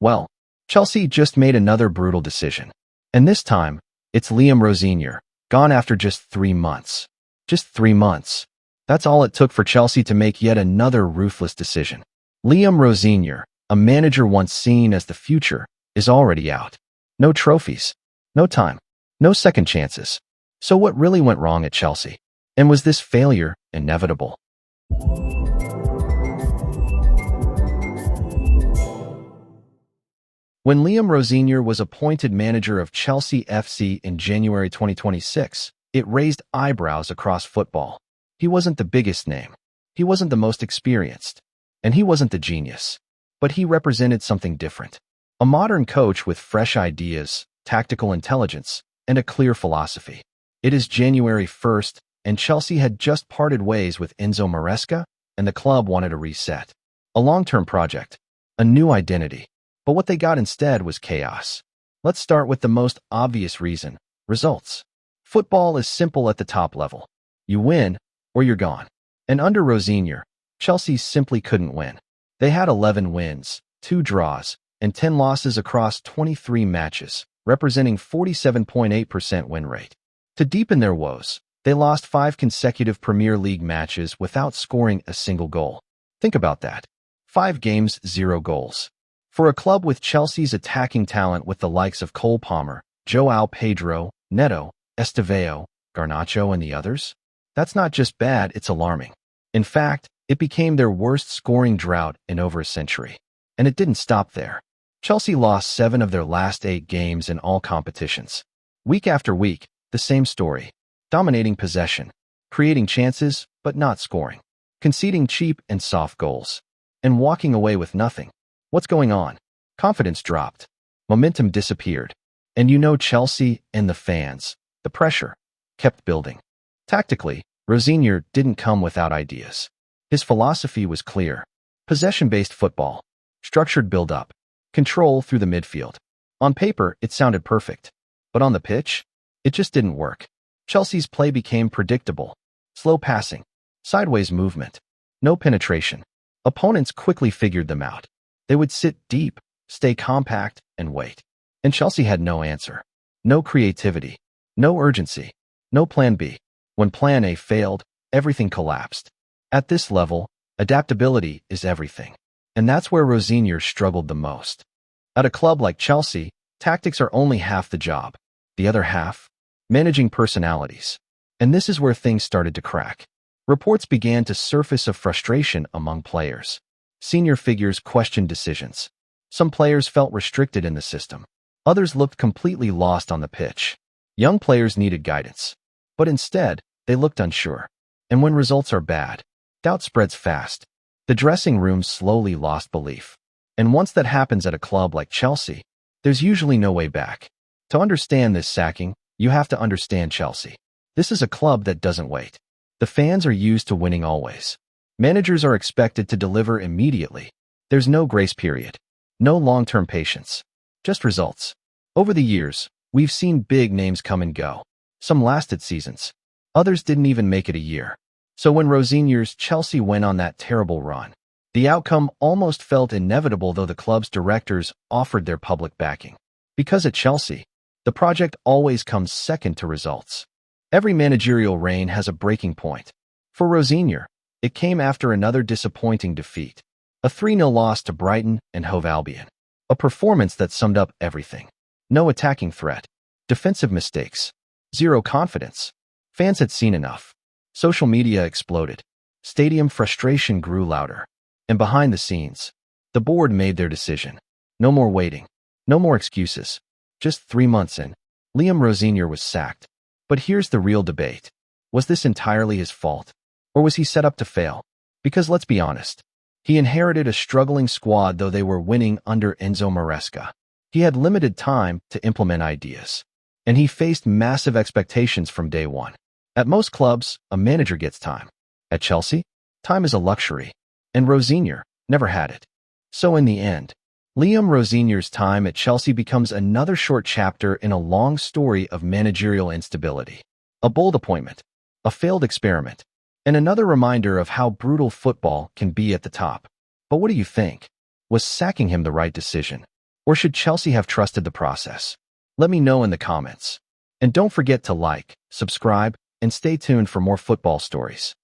Well, Chelsea just made another brutal decision. And this time, it's Liam Rosenior, gone after just 3 months. Just 3 months. That's all it took for Chelsea to make yet another ruthless decision. Liam Rosenior, a manager once seen as the future, is already out. No trophies. No time. No second chances. So what really went wrong at Chelsea? And was this failure inevitable? When Liam Rosenior was appointed manager of Chelsea FC in January 2026, it raised eyebrows across football. He wasn't the biggest name. He wasn't the most experienced. And he wasn't the genius. But he represented something different. A modern coach with fresh ideas, tactical intelligence, and a clear philosophy. It is January 1st, and Chelsea had just parted ways with Enzo Maresca, and the club wanted a reset. A long-term project. A new identity. But what they got instead was chaos. Let's start with the most obvious reason: results. Football is simple at the top level. You win, or you're gone. And under Rosenior, Chelsea simply couldn't win. They had 11 wins, 2 draws, and 10 losses across 23 matches, representing 47.8% win rate. To deepen their woes, they lost 5 consecutive Premier League matches without scoring a single goal. Think about that. 5 games, 0 goals. For a club with Chelsea's attacking talent with the likes of Cole Palmer, João Pedro, Neto, Estevao, Garnacho, and the others, that's not just bad, it's alarming. In fact, it became their worst scoring drought in over a century. And it didn't stop there. Chelsea lost 7 of their last 8 games in all competitions. Week after week, the same story. Dominating possession, creating chances, but not scoring, conceding cheap and soft goals, and walking away with nothing. What's going on? Confidence dropped. Momentum disappeared. And Chelsea and the fans, the pressure, kept building. Tactically, Rosenior didn't come without ideas. His philosophy was clear. Possession-based football. Structured build-up. Control through the midfield. On paper, it sounded perfect. But on the pitch, it just didn't work. Chelsea's play became predictable. Slow passing. Sideways movement. No penetration. Opponents quickly figured them out. They would sit deep, stay compact, and wait. And Chelsea had no answer. No creativity. No urgency. No plan B. When plan A failed, everything collapsed. At this level, adaptability is everything. And that's where Rosenior struggled the most. At a club like Chelsea, tactics are only half the job. The other half? Managing personalities. And this is where things started to crack. Reports began to surface of frustration among players. Senior figures questioned decisions. Some players felt restricted in the system. Others looked completely lost on the pitch. Young players needed guidance. But instead, they looked unsure. And when results are bad, doubt spreads fast. The dressing room slowly lost belief. And once that happens at a club like Chelsea, there's usually no way back. To understand this sacking, you have to understand Chelsea. This is a club that doesn't wait. The fans are used to winning always. Managers are expected to deliver immediately. There's no grace period. No long-term patience. Just results. Over the years, we've seen big names come and go. Some lasted seasons. Others didn't even make it a year. So when Rosenior's Chelsea went on that terrible run, the outcome almost felt inevitable, though the club's directors offered their public backing. Because at Chelsea, the project always comes second to results. Every managerial reign has a breaking point. For Rosenior, it came after another disappointing defeat. A 3-0 loss to Brighton and Hove Albion. A performance that summed up everything. No attacking threat. Defensive mistakes. Zero confidence. Fans had seen enough. Social media exploded. Stadium frustration grew louder. And behind the scenes, the board made their decision. No more waiting. No more excuses. Just 3 months in, Liam Rosenior was sacked. But here's the real debate. Was this entirely his fault? Or was he set up to fail? Because let's be honest, he inherited a struggling squad, though they were winning under Enzo Maresca. He had limited time to implement ideas. And he faced massive expectations from day one. At most clubs, a manager gets time. At Chelsea, time is a luxury. And Rosenior never had it. So in the end, Liam Rosenior's time at Chelsea becomes another short chapter in a long story of managerial instability. A bold appointment, a failed experiment, and another reminder of how brutal football can be at the top. But what do you think? Was sacking him the right decision? Or should Chelsea have trusted the process? Let me know in the comments. And don't forget to like, subscribe, and stay tuned for more football stories.